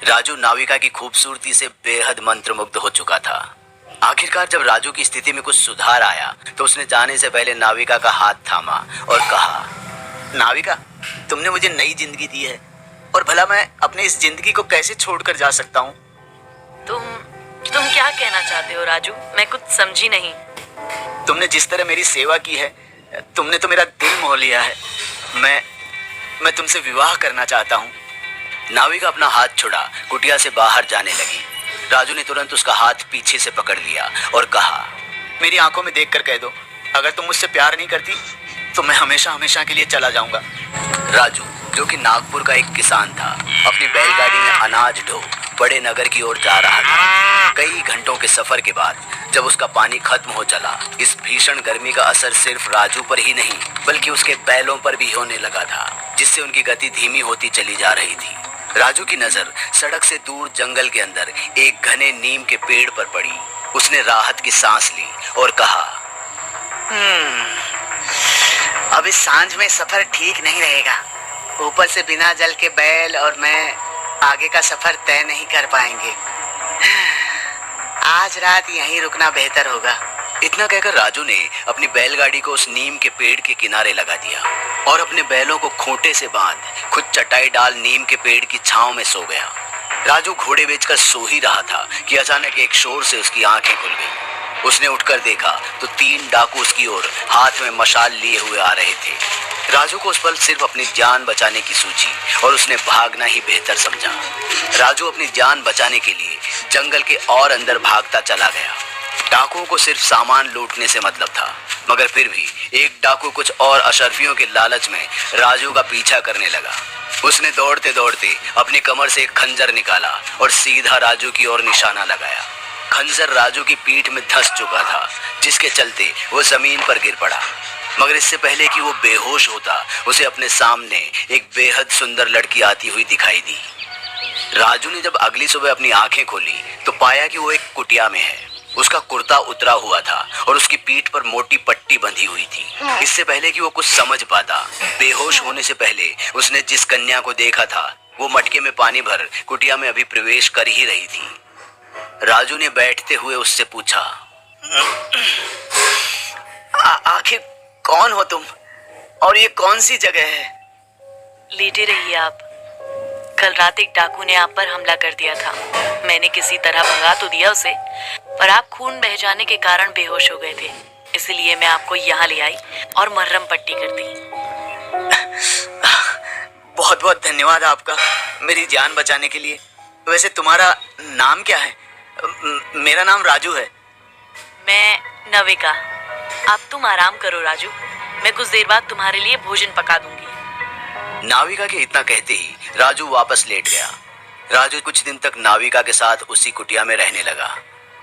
राजू नाविका की खूबसूरती से बेहद मंत्रमुग्ध हो चुका था। आखिरकार जब राजू की स्थिति में कुछ सुधार आया तो उसने जाने से पहले नाविका का हाथ थामा और कहा, नाविका, तुमने मुझे नई जिंदगी दी है और भला मैं अपने इस जिंदगी को कैसे छोड़कर जा सकता हूँ। तुम क्या कहना चाहते हो राजू? मैं कुछ समझी नहीं। तुमने जिस तरह मेरी सेवा की है, तुमने तो मेरा दिल मोह लिया है। मैं तुमसे विवाह करना चाहता हूँ। नाविका अपना हाथ छुड़ा कुटिया से बाहर जाने लगी। राजू ने तुरंत उसका हाथ पीछे से पकड़ लिया और कहा, मेरी आंखों में देखकर कह दो, अगर तुम मुझसे प्यार नहीं करती तो मैं हमेशा हमेशा के लिए चला जाऊंगा। राजू, जो कि नागपुर का एक किसान था, अपनी बैलगाड़ी में अनाज ढो बड़े नगर की ओर जा रहा था। कई घंटों के सफर के बाद जब उसका पानी खत्म हो चला, इस भीषण गर्मी का असर सिर्फ राजू पर ही नहीं बल्कि उसके बैलों पर भी होने लगा था, जिससे उनकी गति धीमी होती चली जा रही थी। राजू की नजर सड़क से दूर जंगल के अंदर एक घने नीम के पेड़ पर पड़ी। उसने राहत की सांस ली और कहा, अब इस सांझ में सफर ठीक नहीं रहेगा। ऊपर से बिना जल के बैल और मैं आगे का सफर तय नहीं कर पाएंगे। आज रात यहीं रुकना बेहतर होगा। इतना कहकर राजू ने अपनी बैलगाड़ी को उस नीम के पेड़ के किनारे लगा दिया और अपने बैलों को खूंटे से बांध खुद चटाई डाल नीम के पेड़ की छांव में सो गया। राजू घोड़े बेचकर सो ही रहा था कि अचानक एक शोर से उसकी आंखें खुल गईं। उसने उठकर देखा तो 3 डाकू उसकी ओर हाथ में मशाल लिए हुए आ रहे थे। राजू को उस पल सिर्फ अपनी जान बचाने की सूझी और उसने भागना ही बेहतर समझा। राजू अपनी जान बचाने के लिए जंगल के और अंदर भागता चला गया। डाकुओं को सिर्फ सामान लूटने से मतलब था, मगर फिर भी एक डाकू कुछ और अशर्फियों के लालच में राजू का पीछा करने लगा। उसने दौड़ते दौड़ते अपनी कमर से एक खंजर निकाला और सीधा राजू की ओर निशाना लगाया। खंजर राजू की पीठ में धंस चुका था, जिसके चलते वो जमीन पर गिर पड़ा। मगर इससे पहले कि वो बेहोश होता, उसे अपने सामने एक बेहद सुंदर लड़की आती हुई दिखाई दी। राजू ने जब अगली सुबह अपनी आंखें खोली तो पाया कि वो एक कुटिया में है। उसका कुर्ता उतरा हुआ था और उसकी पीठ पर मोटी पट्टी बंधी हुई थी। इससे पहले कि वो कुछ समझ पाता, बेहोश होने से पहले उसने जिस कन्या को देखा था वो मटके में पानी भर कुटिया में अभी प्रवेश कर ही रही थी। राजू ने बैठते हुए उससे पूछा, आखिर कौन हो तुम और ये कौन सी जगह है? लेटे रहिए आप। कल रात एक डाकू ने आप पर हमला कर दिया था। मैंने किसी तरह भगा तो दिया उसे, पर आप खून बह जाने के कारण बेहोश हो गए थे। इसलिए मैं आपको यहाँ ले आई और मरहम पट्टी कर दी। बहुत बहुत धन्यवाद आपका मेरी जान बचाने के लिए। वैसे तुम्हारा नाम क्या है? मेरा नाम राजू है। मैं नविका। अब तुम आराम करो राजू, मैं कुछ देर बाद तुम्हारे लिए भोजन पका दूंगी। नाविका के इतना कहते ही राजू वापस लेट गया। राजू कुछ दिन तक नाविका के साथ उसी कुटिया में रहने लगा।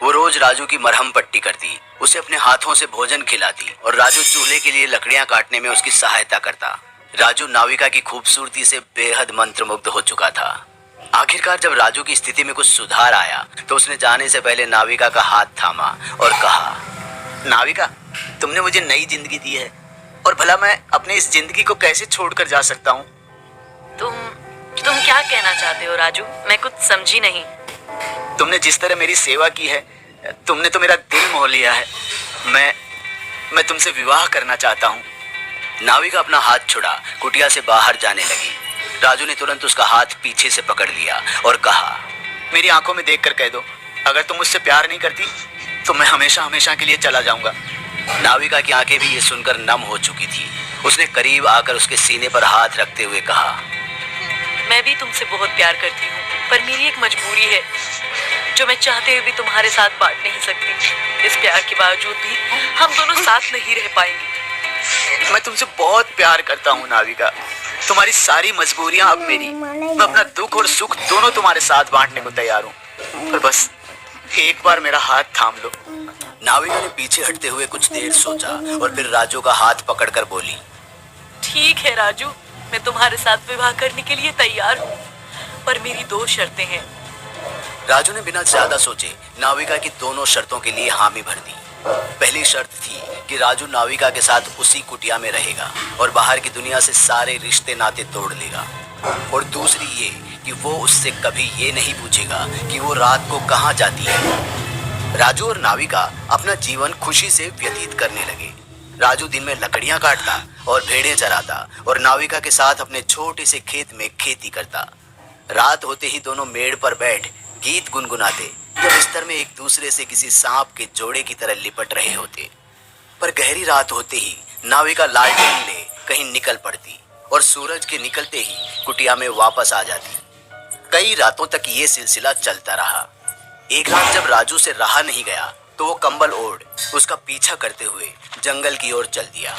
वो रोज राजू की मरहम पट्टी करती, उसे अपने हाथों से भोजन खिलाती और राजू चूल्हे के लिए लकड़ियां काटने में उसकी सहायता करता। राजू नाविका की खूबसूरती से बेहद मंत्रमुग्ध हो चुका था। आखिरकार जब राजू की स्थिति में कुछ सुधार आया तो उसने जाने से पहले नाविका का हाथ थामा और कहा, नाविका, तुमने मुझे नई जिंदगी दी है और भला मैं अपने इस जिंदगी को कैसे छोड़कर जा सकता हूँ। तुम क्या कहना चाहते हो राजू? मैं कुछ समझी नहीं। तुमने जिस तरह मेरी सेवा की है, तुमने तो मेरा दिल मोह लिया है। मैं तुमसे विवाह करना चाहता हूँ। नाविका अपना हाथ छुड़ा कुटिया से बाहर जाने लगी। राजू ने तुरंत उसका हाथ पीछे से पकड़ लिया और कहा, मेरी आंखों में देखकर कह दो, अगर तुम मुझसे प्यार नहीं करती तो मैं हमेशा हमेशा के लिए चला जाऊंगा। नाविका की आंखें भी ये सुनकर नम हो चुकी थी। उसने करीब आकर उसके सीने पर हाथ रखते हुए कहा, मैं भी तुमसे बहुत प्यार करती हूँ, पर मेरी एक मजबूरी है जो मैं चाहते हुए भी तुम्हारे साथ बांट नहीं सकती। इस प्यार के बावजूद भी हम दोनों साथ नहीं रह पाएंगे। मैं तुमसे बहुत प्यार करता हूँ नाविका। तुम्हारी सारी मजबूरियां अब मेरी। मैं अपना दुख और सुख दोनों तुम्हारे साथ बांटने को तैयार हूँ, पर बस एक बार मेरा हाथ थाम लो। नाविका ने पीछे हटते हुए कुछ देर सोचा और फिर राजू का हाथ पकड़कर बोली, ठीक है राजू, मैं तुम्हारे साथ विवाह करने के लिए तैयार हूँ, पर मेरी 2 शर्तें हैं। राजू ने बिना ज्यादा सोचे नाविका की दोनों शर्तों के लिए हामी भर दी। पहली शर्त थी कि राजू नाविका के साथ उसी कुटिया में रहेगा और बाहर की दुनिया से सारे रिश्ते नाते तोड़ लेगा, और दूसरी ये कि वो उससे कभी ये नहीं पूछेगा कि वो रात को कहाँ जाती है। राजू और नाविका अपना जीवन खुशी से व्यतीत करने लगे। राजू दिन में लकड़ियां काटता और भेड़ें चराता और नाविका के साथ अपने छोटे से खेत में खेती करता। रात होते ही दोनों मेड़ पर बैठ गीत गुनगुनाते या बिस्तर में एक दूसरे से किसी सांप के जोड़े की तरह लिपट रहे होते। पर गहरी रात होते ही नाविका लालटेन ले कहीं निकल पड़ती और सूरज के निकलते ही कुटिया में वापस आ जाती। कई रातों तक ये सिलसिला चलता रहा। एक रात जब राजू से रहा नहीं गया तो वो कंबल ओढ़ उसका पीछा करते हुए जंगल की ओर चल दिया।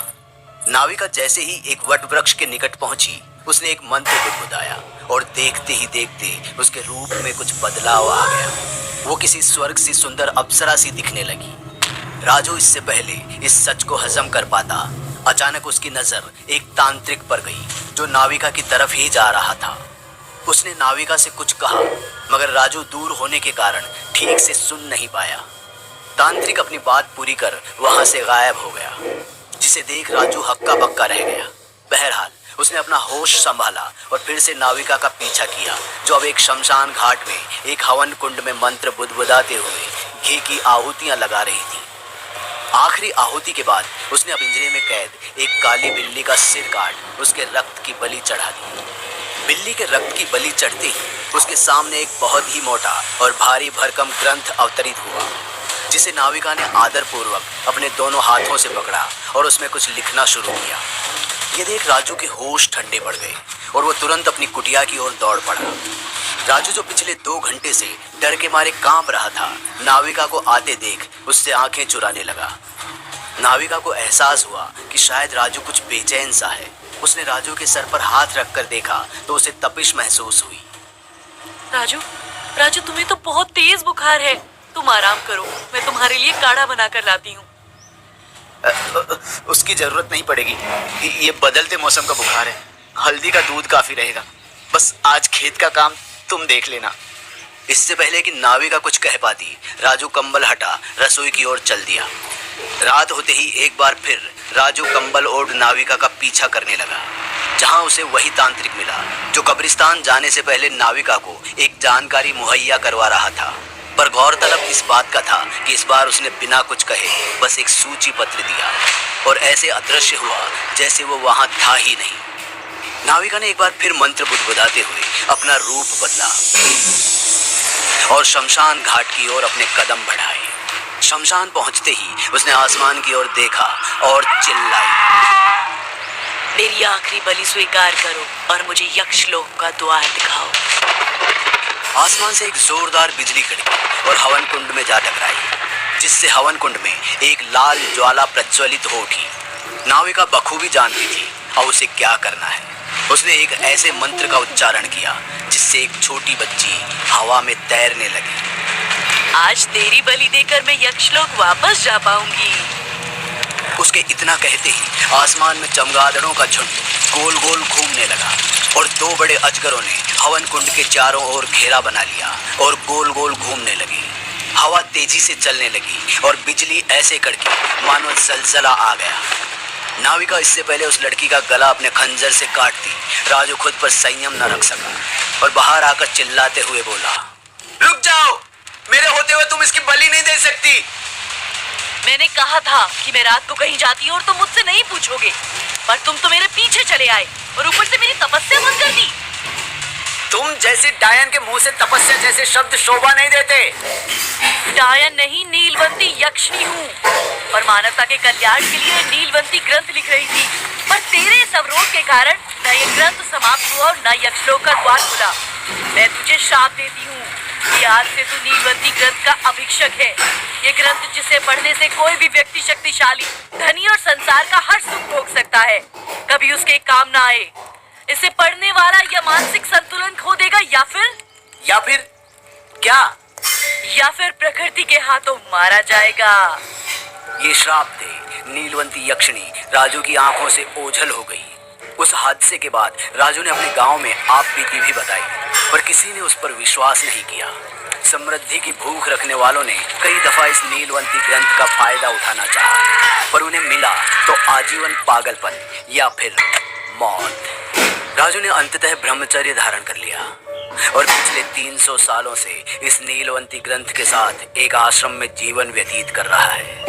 नाविका जैसे ही एक वट वृक्ष के निकट पहुंची, उसने एक मंत्र गुदगुदाया और देखते ही देखते उसके रूप में कुछ बदलाव आ गया। वो किसी स्वर्ग सी सुंदर अप्सरा सी दिखने लगी। राजू इससे पहले इस सच को हजम कर पाता, अचानक उसकी नजर एक तांत्रिक पर गई जो नाविका की तरफ ही जा रहा था। उसने नाविका से कुछ कहा मगर राजू दूर होने के कारण ठीक से सुन नहीं पाया। तांत्रिक अपनी बात पूरी कर वहां से गायब हो गया, जिसे देख राजू हक्का बक्का रह गया। बहरहाल उसने अपना होश संभाला और फिर से नाविका का पीछा किया, जो अब एक शमशान घाट में एक हवन कुंड में मंत्र बुदबुदाते हुए घी की आहुतियां लगा रही थी। आखिरी आहुति के बाद उसने अब पिंजरे में कैद एक काली बिल्ली का सिर काट उसके रक्त की बलि चढ़ा दी। बिल्ली के रक्त की बलि चढ़ते ही उसके सामने एक बहुत ही मोटा और भारी भरकम ग्रंथ अवतरित हुआ, जिसे नाविका ने आदरपूर्वक अपने दोनों हाथों से पकड़ा और उसमें कुछ लिखना शुरू किया। ये देख राजू के होश ठंडे पड़ गए और वो तुरंत अपनी कुटिया की ओर दौड़ पड़ा। राजू जो पिछले 2 घंटे से डर के मारे कांप रहा था, नाविका को आते देख उससे आंखें चुराने लगा। नाविका को एहसास हुआ कि शायद राजू कुछ बेचैन सा है। उसने राजू के सर पर हाथ रखकर देखा तो उसे तपिश महसूस हुई। राजू, राजू तुम्हें तो बहुत तेज बुखार है, तुम आराम करो, मैं तुम्हारे लिए काढ़ा बनाकर लाती हूँ। उसकी जरूरत नहीं पड़ेगी, ये बदलते मौसम का बुखार है, हल्दी का दूध काफी रहेगा, बस आज खेत का काम तुम देख लेना। इससे पहले कि नाविका कुछ कह पाती, राजू कंबल हटा रसोई की ओर चल दिया। रात होते ही एक बार फिर राजू कंबल ओढ़ नाविका का पीछा करने लगा, जहां उसे वही तांत्रिक मिला जो कब्रिस्तान जाने से पहले नाविका को एक जानकारी मुहैया करवा रहा था। पर गौरतलब इस बात का था कि इस बार उसने बिना कुछ कहे बस एक सूची पत्र दिया और ऐसे अदृश्य हुआ जैसे वो वहां था ही नहीं। नाविका ने एक बार फिर मंत्र बुदबुदाते हुए अपना रूप बदला और शमशान घाट की ओर अपने कदम बढ़ाए। शमशान पहुंचते ही उसने आसमान की ओर देखा और चिल्लाई, मेरी आखिरी बलि स्वीकार करो और मुझे यक्षलोक का द्वार दिखाओ। आसमान से एक जोरदार बिजली कड़की और हवन कुंड में जा टकराई, जिससे हवन कुंड में एक लाल ज्वाला प्रज्वलित हो उठी। नाविका बखूबी जानती थी और उसे क्या करना है। उसने एक ऐसे मंत्र का उच्चारण किया जिससे एक छोटी बच्ची हवा में तैरने लगी। आज तेरी बलि देकर मैं यक्षलोक वापस जा पाऊंगी। उसके इतना कहते ही आसमान में चमगादड़ों का झुंड गोल गोल घूमने लगा और 2 बड़े अजगरों ने हवन कुंड के चारों ओर घेरा बना लिया और गोल गोल घूमने लगे। हवा तेजी से चलने लगी और बिजली ऐसे कड़की मानो जलजला आ गया। नाविका इससे पहले उस लड़की का गला अपने खंजर से काटती, राजू खुद पर संयम न रख सका और बाहर आकर चिल्लाते हुए बोला, रुक जाओ, मेरे होते हुए तुम इसकी बलि नहीं दे सकती। मैंने कहा था कि मैं रात को कहीं जाती हूँ और तुम मुझसे नहीं पूछोगे, पर तुम तो मेरे पीछे चले आए और ऊपर से मेरी तपस्या बंद कर दी। तुम जैसी डायन के मुंह से तपस्या जैसे शब्द शोभा नहीं देते। डायन नहीं, नीलवंती यक्षिणी हूँ और मानवता के कल्याण के लिए नीलवंती ग्रंथ लिख रही थी, पर तेरे इस अवरोध के कारण न ये ग्रंथ समाप्त हुआ और न यक्षलोक का द्वार खुला। मैं तुझे श्राप देती हूँ कि आज से तू नीलवंती ग्रंथ का अभिषक है। ये ग्रंथ जिसे पढ़ने से कोई भी व्यक्ति शक्तिशाली, धनी और संसार का हर सुख भोग सकता है, कभी उसके काम ना आए। इसे पढ़ने वाला या मानसिक संतुलन खो देगा या फिर क्या? या फिर प्रकृति के हाथों मारा जाएगा। ये श्राप थे नीलवंती यक्षिणी राजू की आंखों से ओझल हो गई। उस हादसे के बाद राजू ने अपने गांव में आप बीती भी बताई, पर किसी ने उस पर विश्वास नहीं किया। समृद्धि की भूख रखने वालों ने कई दफा इस नीलवंती ग्रंथ का फायदा उठाना चाहा, पर उन्हें मिला तो आजीवन पागलपन या फिर मौत। राजू ने अंततः ब्रह्मचर्य धारण कर लिया। और पिछले 300 सालों से इस नीलवंती ग्रंथ के साथ एक आश्रम में जीवन व्यतीत कर रहा है।